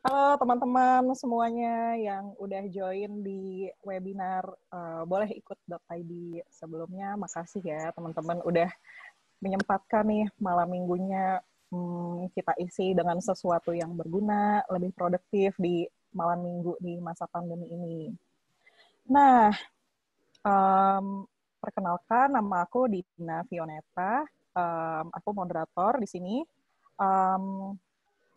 Halo teman-teman semuanya yang udah join di webinar Boleh Ikut.id sebelumnya. Makasih ya teman-teman udah menyempatkan nih malam minggunya kita isi dengan sesuatu yang berguna, lebih produktif di malam minggu di masa pandemi ini. Nah, perkenalkan nama aku Dina Fioneta, aku moderator di sini.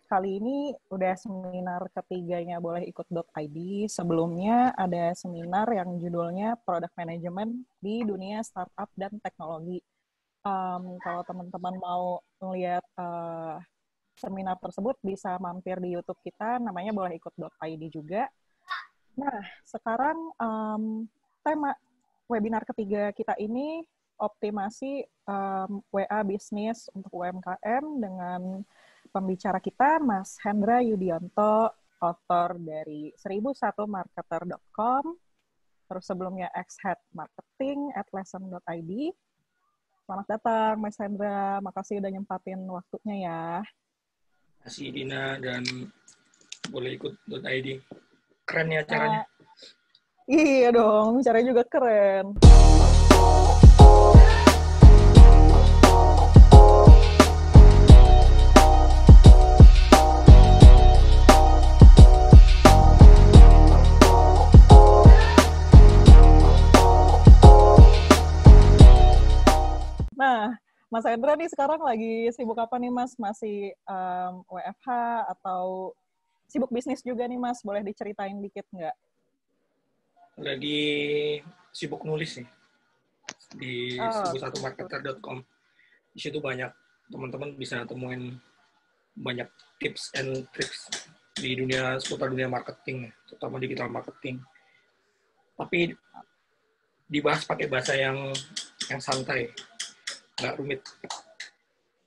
Kali ini udah seminar ketiganya Boleh Ikut.id. Sebelumnya ada seminar yang judulnya Product Management di Dunia Startup dan Teknologi. Kalau teman-teman mau melihat seminar tersebut, bisa mampir di YouTube kita, namanya Boleh Ikut.id juga. Nah, sekarang tema webinar ketiga kita ini optimasi WA bisnis untuk UMKM dengan pembicara kita Mas Hendra Yudianto, author dari 1001marketer.com, terus sebelumnya ex-head marketing at lesson.id. Selamat datang Mas Hendra, makasih udah nyempatin waktunya ya. Terima kasih Dina dan Boleh Ikut.id. Keren ya acaranya. Iya dong, caranya juga keren. Nah, Mas Hendra nih sekarang lagi sibuk apa nih Mas? Masih WFH atau sibuk bisnis juga nih Mas? Boleh diceritain dikit nggak? Lagi sibuk nulis nih di 1001marketer.com. Di situ banyak teman-teman bisa temuin banyak tips and tricks di seputar dunia marketing, terutama digital marketing. Tapi dibahas pakai bahasa yang santai, nggak rumit.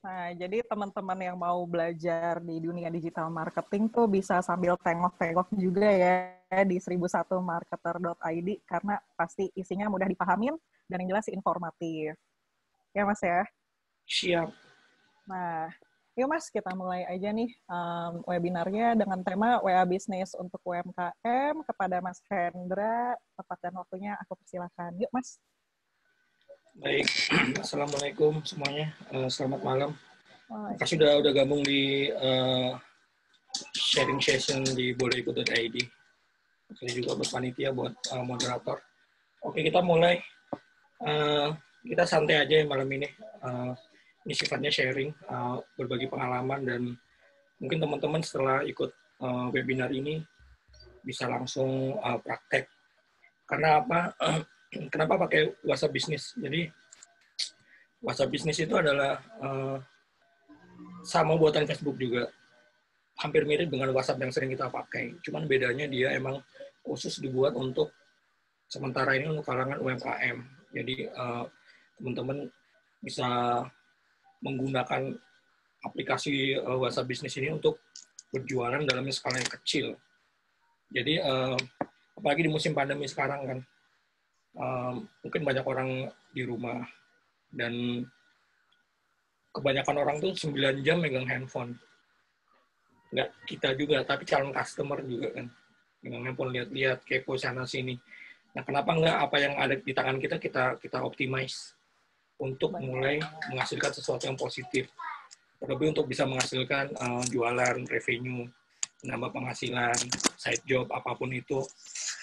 Nah, jadi teman-teman yang mau belajar di dunia digital marketing tuh bisa sambil tengok-tengok juga ya di 1001marketer.id karena pasti isinya mudah dipahamin dan yang jelas informatif. Ya Mas ya? Siap. Nah, yuk Mas kita mulai aja nih webinarnya dengan tema WA Bisnis untuk UMKM kepada Mas Hendra. Tepat dan waktunya aku persilakan. Yuk Mas. Baik, Assalamualaikum semuanya. Selamat malam. Makasih udah gabung di sharing session di Boleh Ikut.id. Makasih juga buat panitia, buat moderator. Oke, kita mulai. Kita santai aja ya malam ini. Ini sifatnya sharing, berbagi pengalaman, dan mungkin teman-teman setelah ikut webinar ini bisa langsung praktek. Karena apa? Kenapa pakai WhatsApp Business? Jadi WhatsApp Business itu adalah sama buatan Facebook juga. Hampir mirip dengan WhatsApp yang sering kita pakai. Cuman bedanya dia emang khusus dibuat untuk sementara ini untuk kalangan UMKM. Jadi teman-teman bisa menggunakan aplikasi WhatsApp Business ini untuk berjualan dalam skala yang kecil. Jadi apalagi di musim pandemi sekarang kan, mungkin banyak orang di rumah dan kebanyakan orang tuh 9 jam megang handphone. Nggak kita juga, tapi calon customer juga kan. Megang handphone, lihat-lihat, kepo sana-sini. Nah, kenapa nggak apa yang ada di tangan kita optimize untuk mulai menghasilkan sesuatu yang positif. Terlebih untuk bisa menghasilkan jualan, revenue, menambah penghasilan, side job, apapun itu.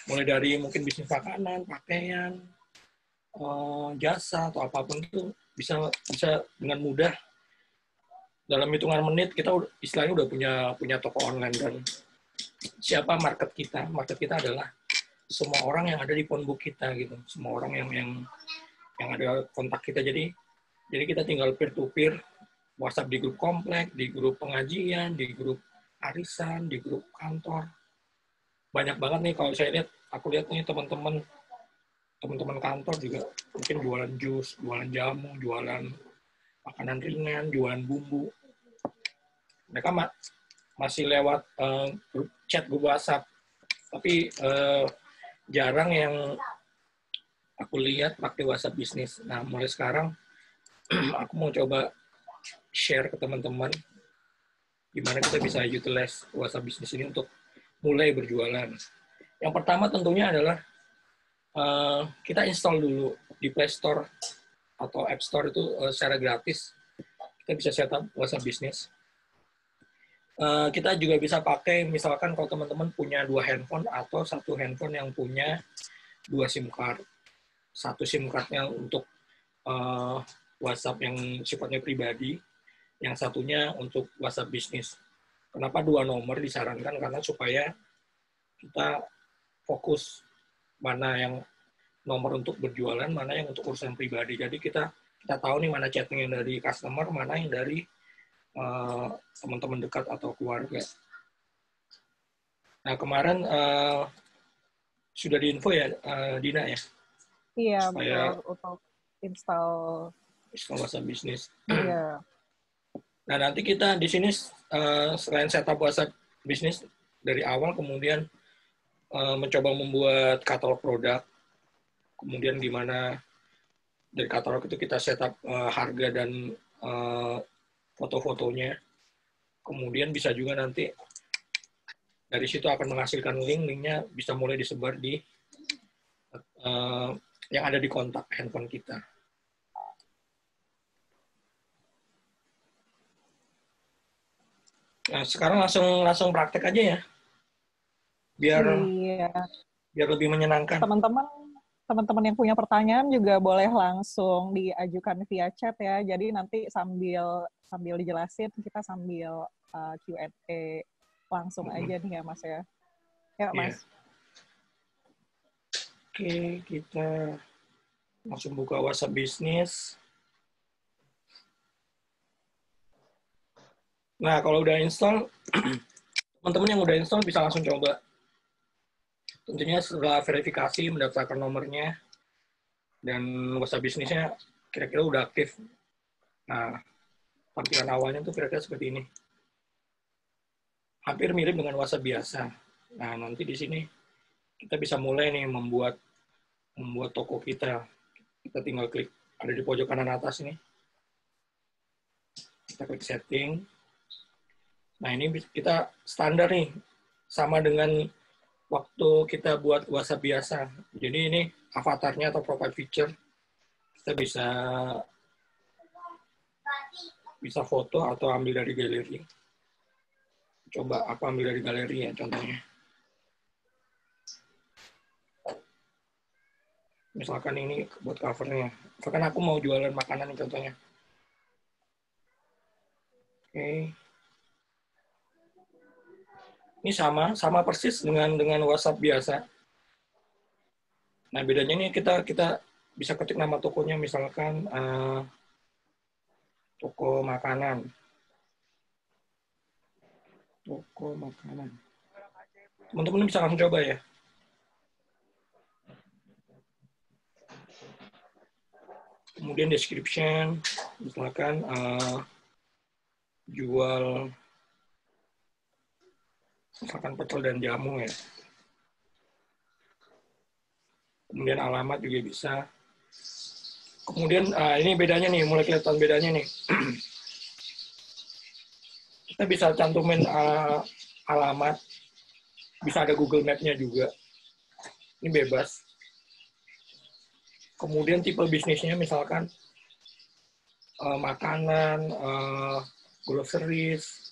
Mulai dari mungkin bisnis makanan, pakaian, jasa, atau apapun itu bisa dengan mudah dalam hitungan menit kita istilahnya udah punya toko online. Dan siapa market kita adalah semua orang yang ada di phone book kita gitu, semua orang yang ada kontak kita. Jadi kita tinggal peer to peer, WhatsApp di grup komplek, di grup pengajian, di grup arisan, di grup kantor. Banyak banget nih kalau saya lihat, aku lihat nih teman-teman kantor juga mungkin jualan jus, jualan jamu, jualan makanan ringan, jualan bumbu. Mereka masih lewat grup chat, grup WhatsApp. Tapi jarang yang aku lihat pakai WhatsApp bisnis. Nah, mulai sekarang aku mau coba share ke teman-teman gimana kita bisa utilize WhatsApp Business ini untuk mulai berjualan. Yang pertama tentunya adalah kita install dulu di Play Store atau App Store itu secara gratis. Kita bisa setup WhatsApp Business. Kita juga bisa pakai, misalkan kalau teman-teman punya 2 handphone atau 1 handphone yang punya 2 SIM card. 1 SIM card-nya untuk WhatsApp yang sifatnya pribadi, yang satunya untuk WhatsApp Business. Kenapa 2 nomor disarankan? Karena supaya kita fokus mana yang nomor untuk berjualan, mana yang untuk urusan pribadi. Jadi kita tahu nih mana chatting yang dari customer, mana yang dari teman-teman dekat atau keluarga. Nah, kemarin sudah diinfo ya, Dina ya? Iya, supaya betul, untuk install WhatsApp Business. Iya. Nah, nanti kita di sini selain setup WhatsApp Business dari awal, kemudian mencoba membuat katalog produk, kemudian gimana dari katalog itu kita setup harga dan foto-fotonya. Kemudian bisa juga nanti dari situ akan menghasilkan linknya bisa mulai disebar di yang ada di kontak handphone kita. Nah, sekarang langsung praktek aja ya, biar lebih menyenangkan. Teman-teman yang punya pertanyaan juga boleh langsung diajukan via chat ya. Jadi nanti sambil dijelasin kita sambil Q&A langsung aja nih ya Mas ya. Ya Mas. Oke, kita langsung buka WhatsApp Business. Nah, kalau udah install, teman-teman yang udah install bisa langsung coba. Tentunya setelah verifikasi, mendaftarkan nomornya, dan WhatsApp Business-nya kira-kira udah aktif. Nah, tampilan awalnya tuh kira-kira seperti ini. Hampir mirip dengan WhatsApp biasa. Nah, nanti di sini kita bisa mulai nih membuat toko kita. Kita tinggal klik, ada di pojok kanan atas ini. Kita klik setting. Nah, ini kita standar nih, sama dengan waktu kita buat WhatsApp biasa. Jadi ini avatarnya atau profile picture, kita bisa foto atau ambil dari galeri. Coba aku ambil dari galeri ya contohnya. Misalkan ini buat covernya. Misalkan aku mau jualan makanan nih contohnya. Oke. Ini sama persis dengan WhatsApp biasa. Nah, bedanya ini kita bisa ketik nama tokonya, misalkan toko makanan. Toko makanan. Teman-teman bisa langsung coba ya. Kemudian description, misalkan jual misalkan pecel dan jamu ya. Kemudian alamat juga bisa. Kemudian ini bedanya nih, mulai kelihatan bedanya nih. Kita bisa cantumin alamat, bisa ada Google Map-nya juga. Ini bebas. Kemudian tipe bisnisnya misalkan makanan, groceries,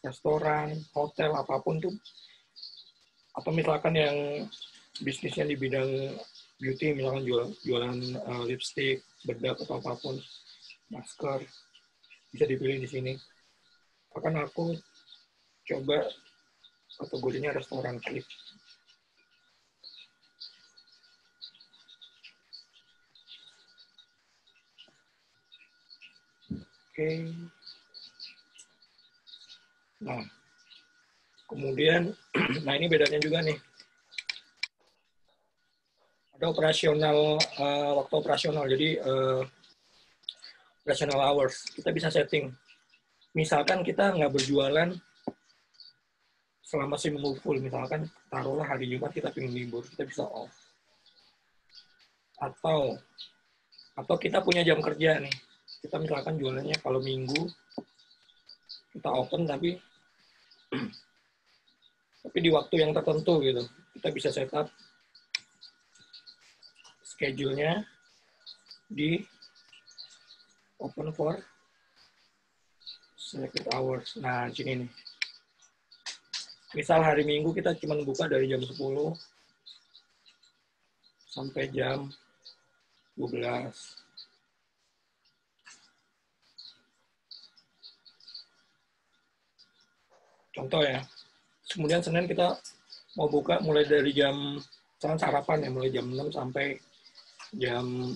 restoran, hotel, apapun tuh. Atau misalkan yang bisnisnya di bidang beauty, misalkan jualan lipstick, bedak, atau apapun, masker, bisa dipilih di sini. Bahkan aku coba kategorinya restoran, klik. Oke. Nah, kemudian, nah ini bedanya juga nih. Ada operasional, waktu operasional, jadi operational hours. Kita bisa setting. Misalkan kita nggak berjualan selama seminggu full, misalkan taruhlah hari Jumat kita pengen libur, kita bisa off. Atau kita punya jam kerja nih. Kita misalkan jualannya kalau Minggu, kita open tapi Tapi di waktu yang tertentu gitu. Kita bisa setup schedule-nya di open for selected hours. Nah, di sini nih. Misal hari Minggu kita cuma buka dari jam 10 sampai jam 12. Contoh ya. Kemudian Senin kita mau buka mulai dari jam sarapan ya, mulai jam 6 sampai jam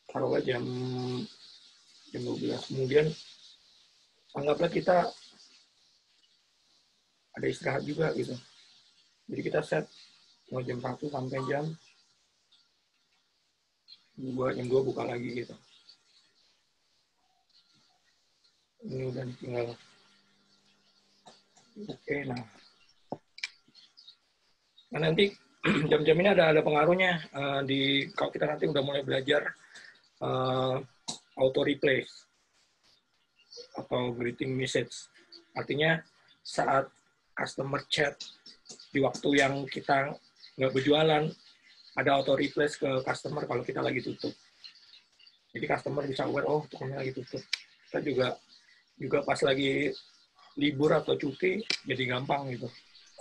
taruhlah jam 12. Kemudian anggaplah kita ada istirahat juga gitu. Jadi kita set mulai jam 1 sampai jam 2, jam 2 buka lagi gitu. Ini udah tinggal. Oke, nah nanti jam-jam ini ada pengaruhnya di kalau kita nanti udah mulai belajar auto replay atau greeting message. Artinya saat customer chat di waktu yang kita nggak berjualan, ada auto reply ke customer kalau kita lagi tutup. Jadi customer bisa aware, oh tokonya lagi tutup. Kita juga pas lagi libur atau cuti jadi gampang gitu,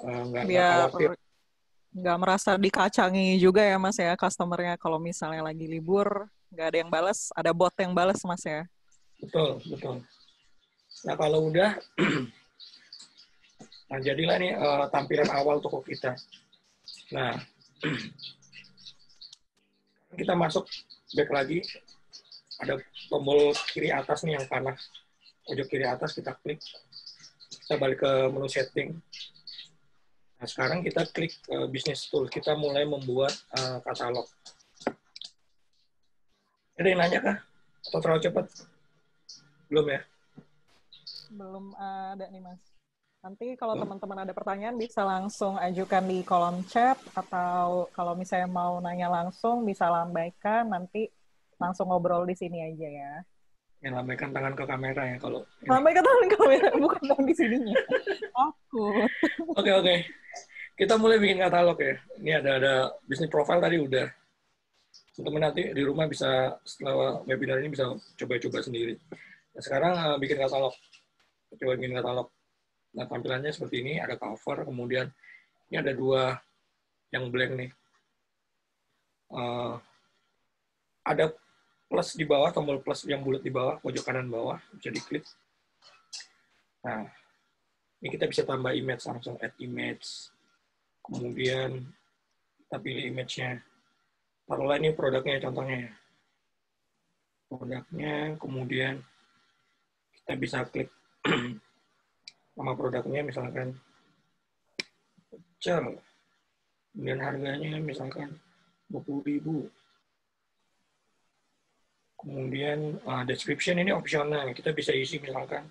nggak khawatir. Nggak merasa dikacangi juga ya Mas ya customernya kalau misalnya lagi libur nggak ada yang balas, ada bot yang balas Mas ya. Betul, betul. Nah kalau udah, nah jadilah nih tampilan awal toko kita. Nah kita masuk back lagi, ada tombol kiri atas nih yang panah, pojok kiri atas kita klik, kita balik ke menu setting. Nah sekarang kita klik business tool, kita mulai membuat katalog. Ada yang nanya kah? Atau terlalu cepat? Belum ya? Belum ada nih Mas. Nanti kalau teman-teman ada pertanyaan bisa langsung ajukan di kolom chat, atau kalau misalnya mau nanya langsung bisa lambaikan, nanti langsung ngobrol di sini aja ya. Yang lambaikan tangan ke kamera ya kalau ini. Lambaikan tangan ke kamera, bukan tangan di sininya. Aku. Oke. Kita mulai bikin katalog ya. Ini ada bisnis profile tadi udah. Teman-teman nanti di rumah bisa setelah webinar ini bisa coba-coba sendiri. Nah, sekarang bikin katalog. Coba bikin katalog. Nah, tampilannya seperti ini, ada cover, kemudian ini ada 2 yang blank nih. Ada plus di bawah, tombol plus yang bulat di bawah, pojok kanan bawah, bisa diklik. Nah, ini kita bisa tambah image, langsung add image. Kemudian kita pilih image-nya. Taruhlah ini produknya contohnya ya. Produknya, kemudian kita bisa klik nama produknya misalkan pecel. Kemudian harganya misalkan 20.000. Kemudian description ini opsional. Kita bisa isi misalkan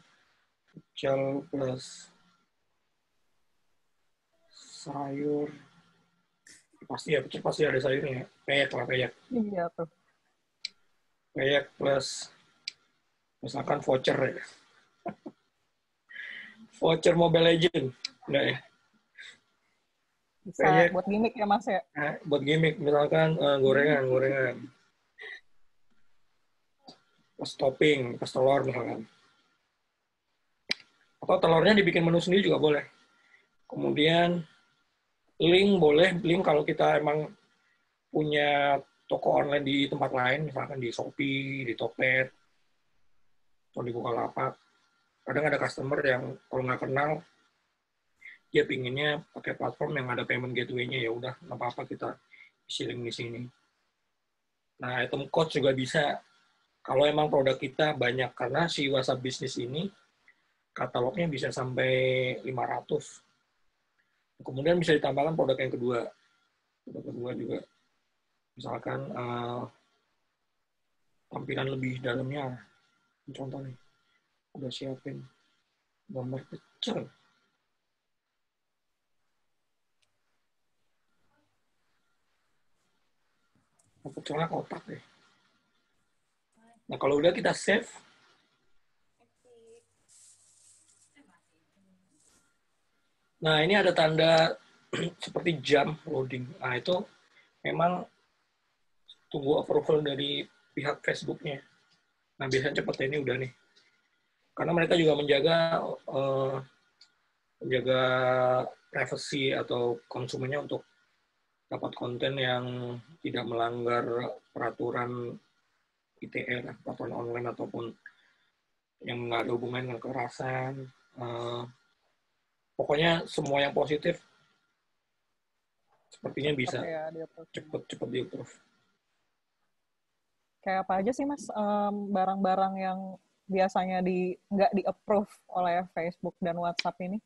pecel plus sayur. Pasti ya, pecel pasti ada sayurnya. Peyek lah, peyek. Iya tuh. Peyek plus misalkan voucher ya. Voucher Mobile Legend. Enggak ya? Bisa Peyek, buat gimmick ya Mas ya. buat gimmick misalkan gorengan. Plus topping, plus telur misalkan. Atau telurnya dibikin menu sendiri juga boleh. Kemudian link boleh, link kalau kita emang punya toko online di tempat lain, misalkan di Shopee, di Tokped, atau di Bukalapak. Kadang ada customer yang kalau nggak kenal, dia pinginnya pakai platform yang ada payment gateway-nya, ya udah nggak apa-apa kita isi link di sini. Nah, item code juga bisa. Kalau emang produk kita banyak, karena si WhatsApp bisnis ini katalognya bisa sampai 500. Kemudian bisa ditambahkan produk yang kedua. Produk kedua juga. Misalkan tampilan lebih dalamnya. Contoh nih, udah siapin gambar pecel. Pecelnya kotak deh. Nah, kalau udah kita save, Nah, ini ada tanda seperti jam loading. Nah, itu memang tunggu approval dari pihak Facebooknya. Nah, biasanya cepet ini udah nih. Karena mereka juga eh, menjaga privacy atau konsumennya untuk dapat konten yang tidak melanggar peraturan ITE, peraturan online ataupun yang nggak ada hubungan dengan kekerasan. Eh, Pokoknya semua yang positif sepertinya bisa Cepet ya dia approve. cepet di approve. Kayak apa aja sih Mas barang-barang yang biasanya nggak di approve oleh Facebook dan WhatsApp ini?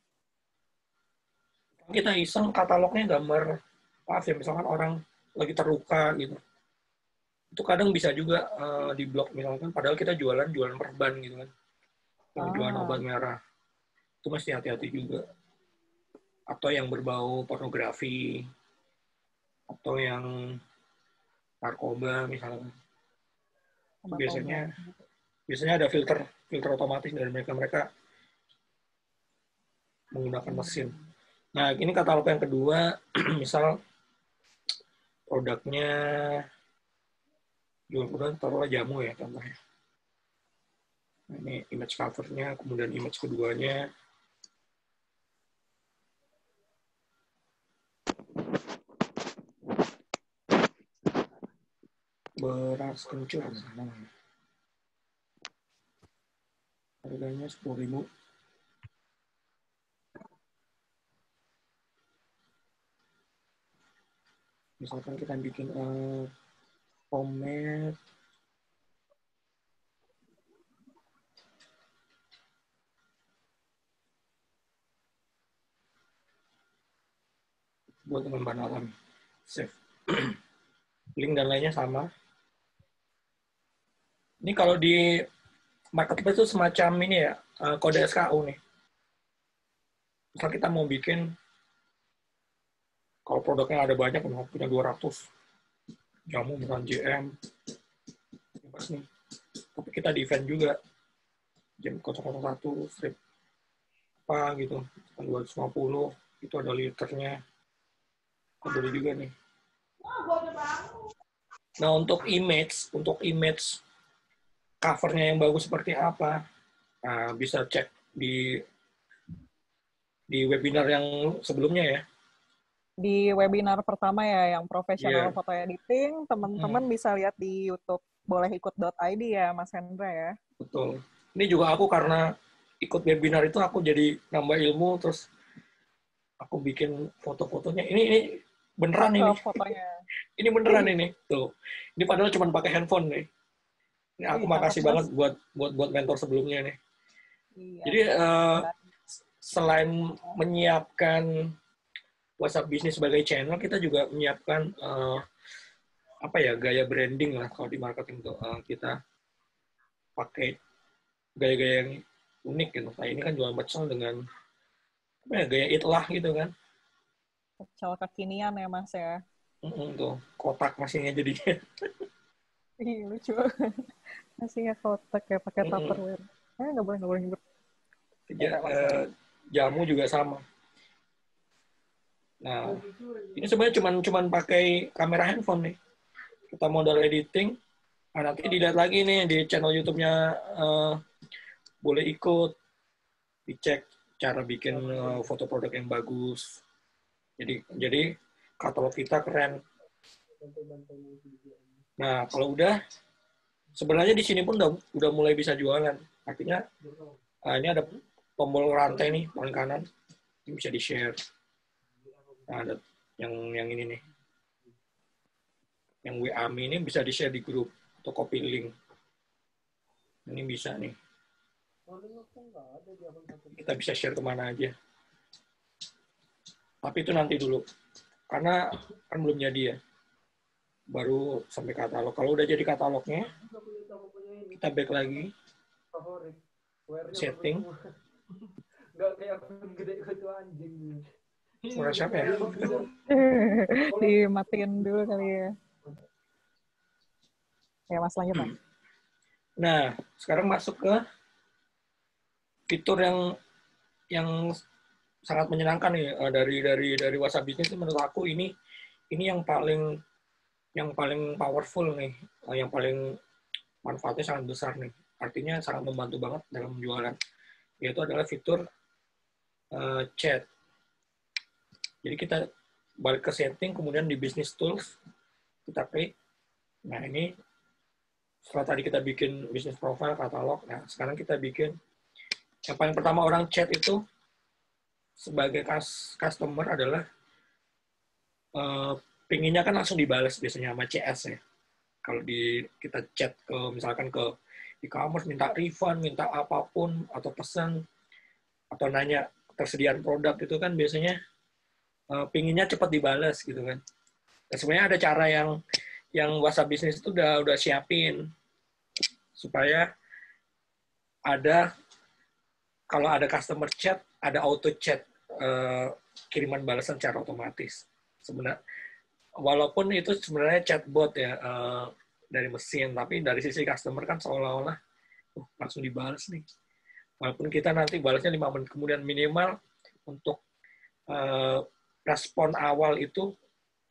Kita iseng katalognya gambar, maaf ya, misalkan orang lagi terluka gitu. Itu kadang bisa juga di blok misalkan, padahal kita jualan perban gitu kan. Jualan obat merah. Itu mesti hati-hati juga. Atau yang berbau pornografi, atau yang narkoba misalnya. Itu biasanya ada filter otomatis dari mereka menggunakan mesin. Nah, ini katalog yang kedua, misal produknya jual produk taruhlah jamu ya contohnya. Nah, ini image covernya, kemudian image keduanya. Beras kencur. Harganya 10.000. Misalkan kita bikin pomade buat dengan bahan alami. Save. Link dan lainnya sama. Ini kalau di marketplace itu semacam ini ya, kode SKU nih. Misal kita mau bikin, kalau produknya ada banyak, mau punya 200 jamu, misalnya JM, bebas nih. Tapi kita di event juga, jam 001, strip apa gitu, 250, itu ada liternya. Boleh juga nih. Nah, untuk image covernya yang bagus seperti apa, nah, bisa cek di webinar yang sebelumnya ya. Di webinar pertama ya, yang profesional Iya. foto editing, teman-teman bisa lihat di YouTube bolehikut.id ya, Mas Hendra ya. Betul. Ini juga aku karena ikut webinar itu aku jadi nambah ilmu, terus aku bikin foto-fotonya. Ini beneran ini. Fotonya. Ini beneran ini. Tuh. Ini padahal cuma pakai handphone nih. Ini aku Cakep, makasih Mas. banget buat mentor sebelumnya nih. Iya. Jadi selain menyiapkan WhatsApp Business sebagai channel, kita juga menyiapkan apa ya, gaya branding lah kalau di marketing tuh. Kita pakai gaya-gaya yang unik gitu. Nah, ini kan jualan pecel dengan apa ya, gaya itlah gitu kan. Pecel kekinian ya, Mas ya. Tuh, kotak mesinnya jadinya. Ih, lucu. Nasinya kotak ya, pakai Tupperware. Nggak boleh nyebut. Jamu juga sama. Nah, ini sebenarnya cuman pakai kamera handphone nih. Kita modal editing, nanti dilihat lagi nih di channel YouTube-nya boleh ikut, dicek cara bikin foto produk yang bagus. Jadi katalog kita keren. Nah, kalau udah, sebenarnya di sini pun udah mulai bisa jualan. Artinya ini ada tombol rantai nih paling kanan, ini bisa di share. Nah, ada yang ini nih, yang WA ini bisa di share di grup atau copy link. Ini bisa nih, kita bisa share kemana aja. Tapi itu nanti dulu, karena kan belum jadi ya, baru sampai katalog. Kalau udah jadi katalognya, kita back lagi, setting. Nggak kayak gede itu anjing. Suara siapa ya? Dimatiin dulu kali ya. Ya, Mas lanjut, Mas. Nah, sekarang masuk ke fitur yang sangat menyenangkan nih dari WhatsApp Business itu menurut aku ini yang paling powerful nih, yang paling manfaatnya sangat besar nih. Artinya sangat membantu banget dalam jualan. Yaitu adalah fitur chat. Jadi kita balik ke setting, kemudian di business tools kita klik. Nah ini setelah tadi kita bikin business profile, katalog. Nah sekarang kita bikin yang paling pertama orang chat itu sebagai customer adalah pinginnya kan langsung dibalas biasanya sama CS ya. Kalau kita chat ke misalkan ke e-commerce minta refund, minta apapun atau pesan atau nanya ketersediaan produk itu kan biasanya pinginnya cepat dibalas gitu kan. Dan sebenarnya ada cara yang WhatsApp Business itu udah siapin supaya kalau ada customer chat ada auto chat kiriman balasan secara otomatis. Sebenarnya walaupun itu sebenarnya chatbot ya dari mesin, tapi dari sisi customer kan seolah-olah langsung dibalas nih. Walaupun kita nanti balasnya 5 menit kemudian, minimal untuk respon awal itu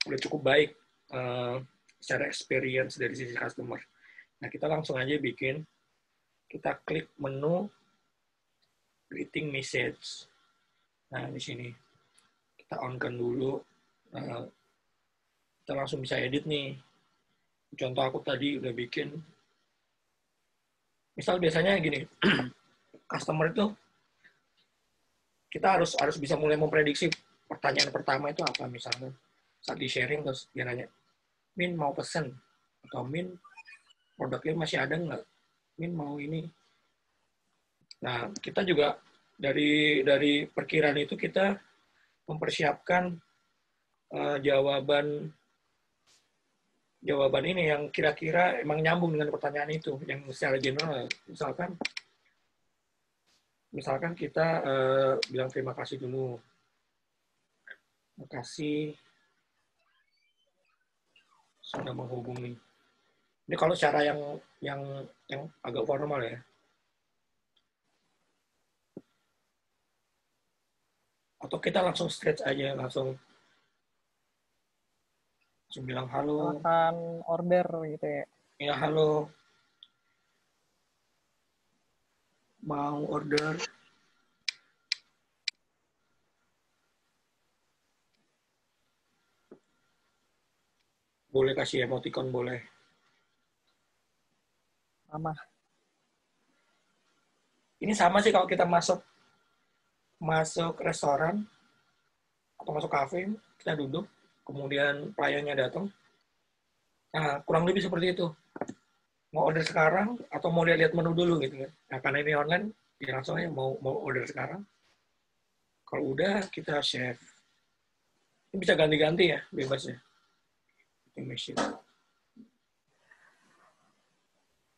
udah cukup baik secara experience dari sisi customer. Nah, kita langsung aja kita klik menu greeting message. Nah, di sini kita on-kan dulu. Kita langsung bisa edit nih. Contoh aku tadi udah bikin. Misal biasanya gini, customer itu kita harus bisa mulai memprediksi pertanyaan pertama itu apa misalnya. Saat di sharing terus dia nanya, Min mau pesen atau Min produknya masih ada nggak? Min mau ini. Nah kita juga dari perkiraan itu kita mempersiapkan jawaban ini yang kira-kira emang nyambung dengan pertanyaan itu, yang secara general. Misalkan kita bilang terima kasih dulu. Terima kasih sudah menghubungi. Ini kalau cara yang agak formal ya. Atau kita langsung stretch aja, langsung bilang halo. Silakan order gitu ya. Ya halo. Mau order. Boleh kasih emoticon, boleh. Sama. Ini sama sih kalau kita masuk restoran atau masuk kafe, kita duduk, kemudian pelayannya datang. Nah, kurang lebih seperti itu. Mau order sekarang atau mau lihat menu dulu gitu kan. Nah, karena ini online, ya langsung aja mau order sekarang. Kalau udah, kita save. Ini bisa ganti-ganti ya, bebas ya.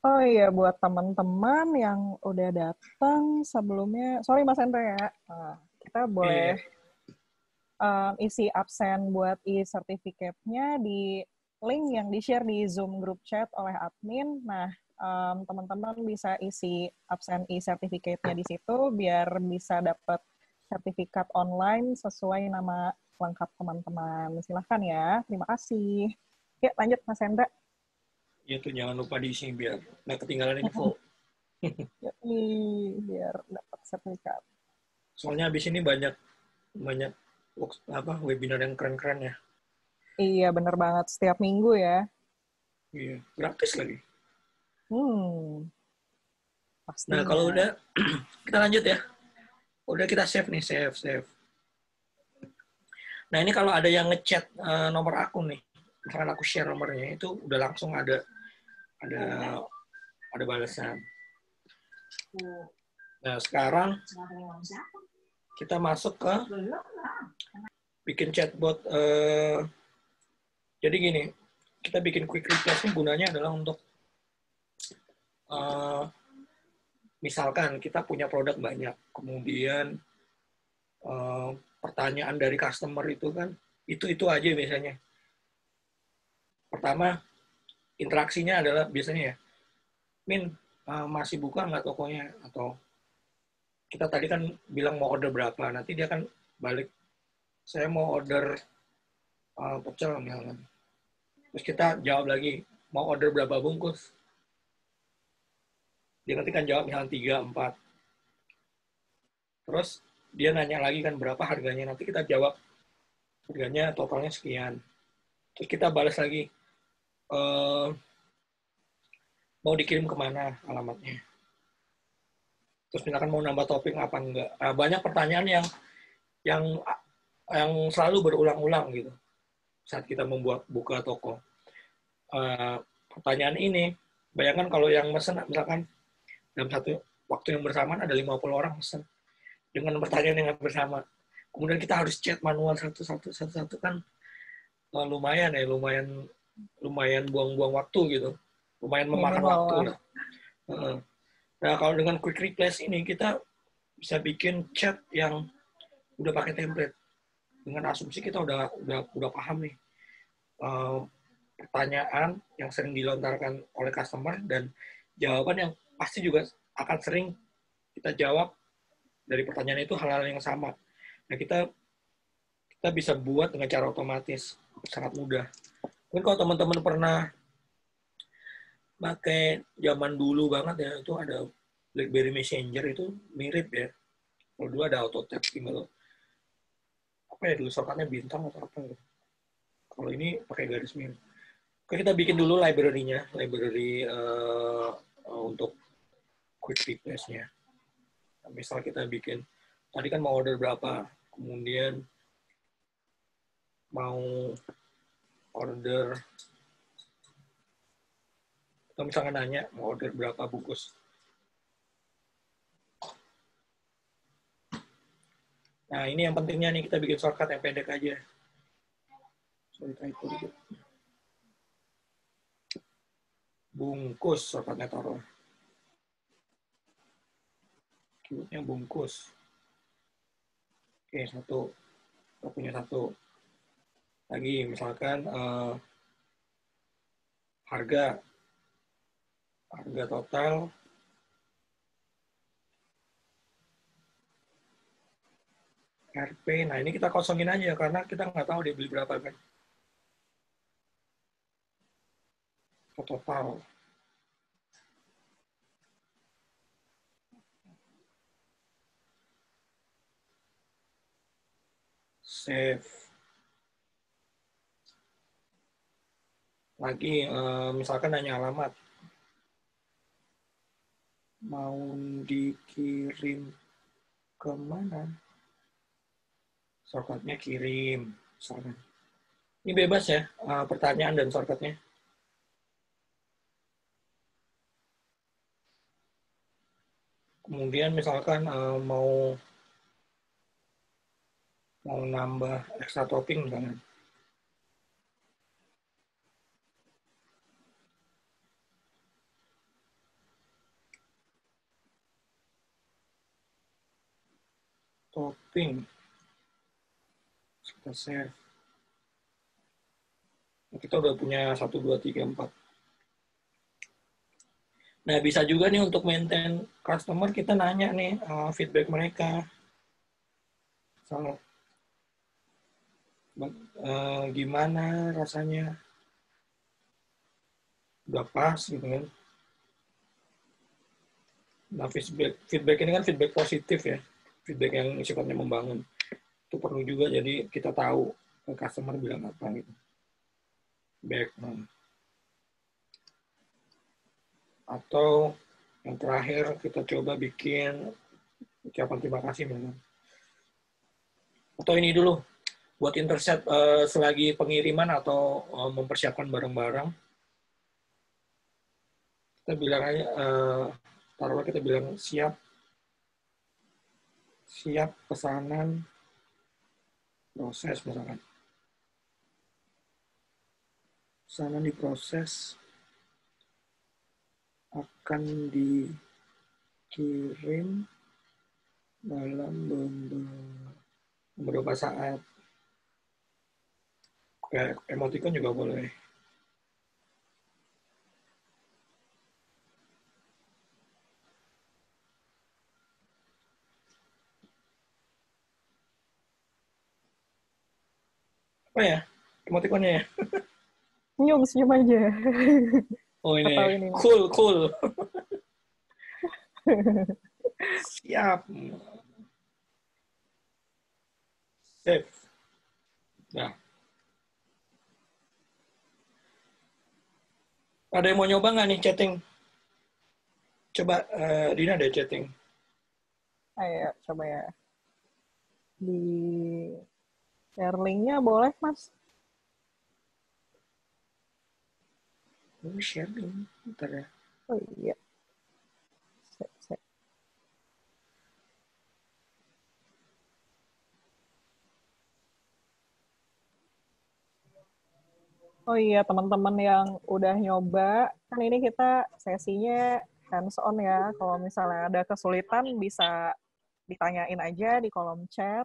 Oh iya, buat teman-teman yang udah datang sebelumnya, sorry Mas Hendra ya, kita boleh isi absen buat e-certificate-nya di link yang di-share di Zoom group chat oleh admin. Nah, teman-teman bisa isi absen e-certificate-nya di situ biar bisa dapat sertifikat online sesuai nama lengkap teman-teman. Silahkan ya, terima kasih. Ya, lanjut Mas Hendra. Ya tuh jangan lupa diisi biar nggak ketinggalan info. Biar dapat sertifikat. Soalnya habis ini banyak webinar yang keren-keren ya. Iya, bener banget. Setiap minggu ya. Iya, gratis lagi. Pastinya. Nah, kalau udah, kita lanjut ya. Udah kita save nih, save. Nah, ini kalau ada yang ngechat nomor aku nih, misalkan aku share nomornya, itu udah langsung ada balasan. Nah, sekarang kita masuk ke bikin chatbot. Jadi gini, kita bikin quick request ini gunanya adalah untuk misalkan kita punya produk banyak, kemudian pertanyaan dari customer itu kan itu aja biasanya. Pertama, interaksinya adalah biasanya ya, Min, masih buka nggak tokonya? Atau kita tadi kan bilang mau order berapa, nanti dia kan balik, saya mau order pecel misalkan. Terus kita jawab lagi, mau order berapa bungkus? Dia nanti kan jawab misalkan 3, 4. Terus dia nanya lagi kan berapa harganya, nanti kita jawab harganya totalnya sekian. Terus kita balas lagi, mau dikirim kemana alamatnya. Terus misalkan mau nambah topping apa enggak. Nah, banyak pertanyaan yang selalu berulang-ulang gitu saat kita buka toko. Pertanyaan ini, bayangkan kalau yang mesen misalkan dalam satu waktu yang bersamaan ada 50 orang mesen dengan pertanyaan yang bersama. Kemudian kita harus chat manual satu-satu kan lumayan buang-buang waktu gitu. Lumayan memakan waktu lah. Nah, kalau dengan quick replace ini kita bisa bikin chat yang udah pakai template. Dengan asumsi kita udah paham nih pertanyaan yang sering dilontarkan oleh customer dan jawaban yang pasti juga akan sering kita jawab dari pertanyaan itu hal-hal yang sama. Nah, kita bisa buat dengan cara otomatis, sangat mudah. Mungkin kalau teman-teman pernah pakai zaman dulu banget ya, itu ada BlackBerry Messenger, itu mirip ya. Kalau dulu ada auto tap, tinggal apa ya dulu shortcutnya bintang atau apa gitu. Kalau ini pakai garis mirip. Oke, kita bikin dulu library-nya, library untuk quick replace-nya. Nah, misal kita bikin, tadi kan mau order berapa, kemudian mau order, atau misalnya nanya mau order berapa bungkus. Nah, ini yang pentingnya nih, kita bikin shortcut yang pendek aja. Sorry, typo dikit. Bungkus, shortcutnya taruh. Keywordnya bungkus. Oke, satu. Kita punya satu. Lagi, misalkan harga total RP. Nah, ini kita kosongin aja karena kita nggak tahu dia beli berapa kan. Total. Save. Lagi, misalkan nanya alamat. Mau dikirim kemana? Shortcutnya kirim. Misalkan. Ini bebas ya, pertanyaan dan shortcutnya. Kemudian misalkan mau nambah extra topping misalnya. Topping. Kita save. Kita udah punya 1, 2, 3, 4. Nah, bisa juga nih untuk maintain customer, kita nanya nih feedback mereka. Soal gimana rasanya, udah pas gitu kan. Nah, feedback ini kan feedback positif ya, feedback yang sifatnya membangun. Itu perlu juga, jadi kita tahu customer bilang apa gitu. Back. Atau yang terakhir kita coba bikin ucapan terima kasih memang. Atau ini dulu, buat intercept selagi pengiriman atau mempersiapkan barang-barang, kita bilang aja, taruhlah kita bilang siap pesanan proses misalkan. Pesanan diproses akan dikirim dalam beberapa saat. Kayak emoticon juga boleh. Apa ya? Emoticonnya ya? Senyum aja. Oh ini, Atau ini. cool. Siap. Save. Nah, ada yang mau nyoba nggak nih chatting? Coba Dina deh chatting. Ayo, coba ya. Di share link-nya boleh, Mas? Share link. Bentar ya. Oh iya. Sek. Oh iya, teman-teman yang udah nyoba, kan ini kita sesinya hands on ya. Kalau misalnya ada kesulitan bisa ditanyain aja di kolom chat.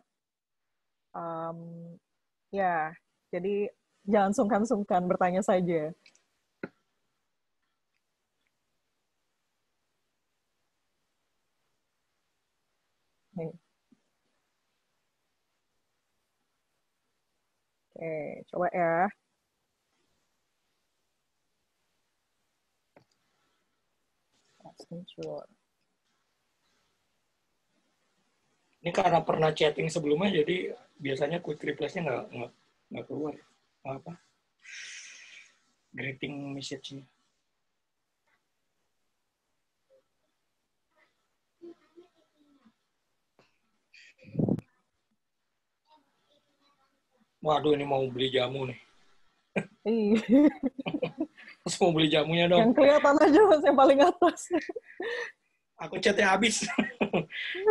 Ya, jadi jangan sungkan-sungkan bertanya saja. Nih. Oke, coba ya. Sure. Ini karena pernah chatting sebelumnya, jadi biasanya quick replace-nya nggak keluar. Apa? Greeting message-nya. Waduh, ini mau beli jamu nih. Terus mau beli jamunya dong. Yang kelihatan aja Mas, yang paling atas. Aku chatnya habis.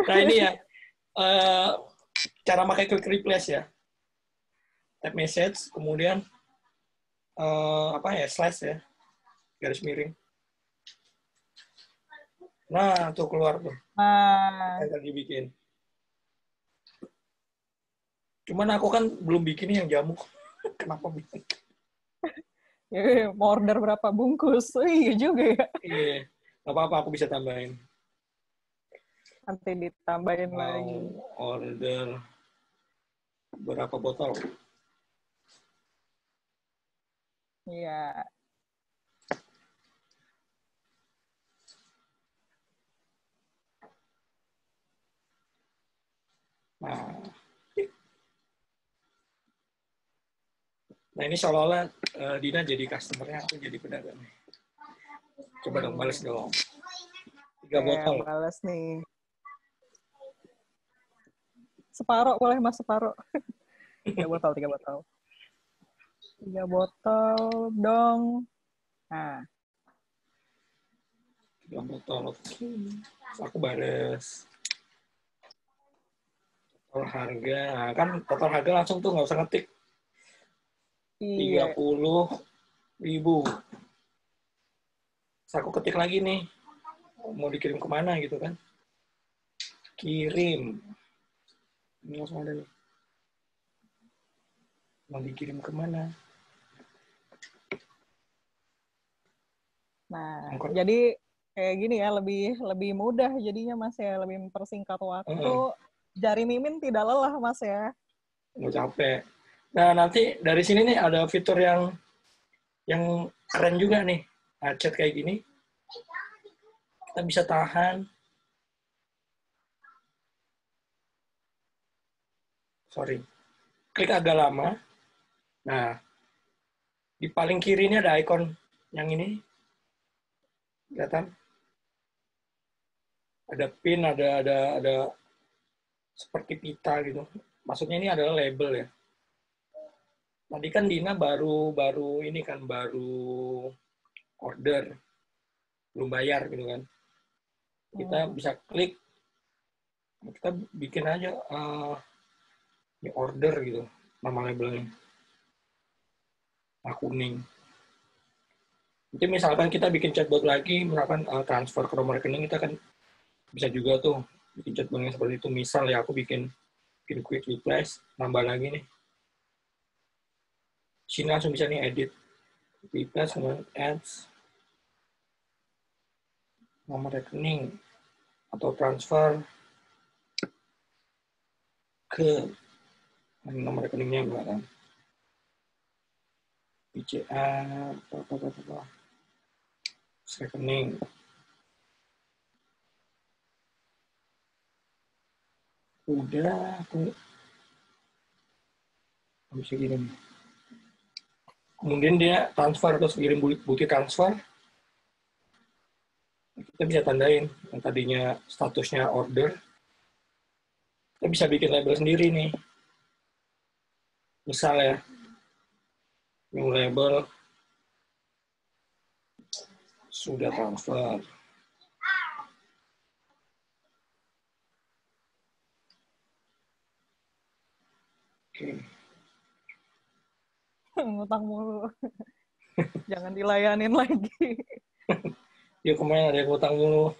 Nah ini ya, cara pakai quick replace ya. Tap message, kemudian slash ya, garis miring. Nah, tuh keluar tuh. Yang tadi bikin. Cuman aku kan belum bikin yang jamu. Kenapa bikin? Mau order berapa bungkus? Iya juga ya. Iya, nggak apa-apa, aku bisa tambahin. Nanti ditambahin lagi. Order berapa botol? Iya. Nah ini seolah-olah Dina jadi customer-nya, aku jadi pedagang. Coba dong, balas dong. 3 botol. Balas nih. Separuh boleh Mas, separuh. 3 botol. 3 botol dong. Nah. 3 botol, oke. Aku balas. Total harga, nah, kan total harga langsung tuh nggak usah ngetik. 30.000. Terus aku ketik lagi nih, mau dikirim kemana gitu kan. Kirim. Ini langsung ada nih. Mau dikirim kemana? Nah, jadi kayak gini ya, lebih mudah jadinya Mas ya, lebih mempersingkat waktu. Jari mimin tidak lelah Mas ya. Nggak capek. Nah, nanti dari sini nih ada fitur yang keren juga nih. Nah, chat kayak gini. Kita bisa tahan. Klik agak lama. Nah, di paling kiri ini ada icon yang ini. Kelihatan? Ada pin, ada seperti pita gitu. Maksudnya ini adalah label ya. Tadi kan Dina baru order, belum bayar gitu kan. Kita bisa klik, kita bikin aja ini order gitu, nama labelnya. Nah, kuning. Nanti misalkan kita bikin chatbot lagi, misalkan transfer ke nomor rekening, kita kan bisa juga tuh bikin chatbot yang seperti itu. Misal ya aku bikin quick replace, nambah lagi nih. Sini langsung bisa nih edit. Replace, kemudian ads, nomor rekening, atau transfer ke nomor rekeningnya enggak kan. BCA, rekening. Udah, aku bisa gini nih. Kemudian dia transfer, terus kirim bukti transfer. Kita bisa tandain yang tadinya statusnya order. Kita bisa bikin label sendiri nih. Misal ya, new label sudah transfer. Oke. Ngutang mulu. Jangan dilayanin lagi. Ya kemarin ada yang utang mulu.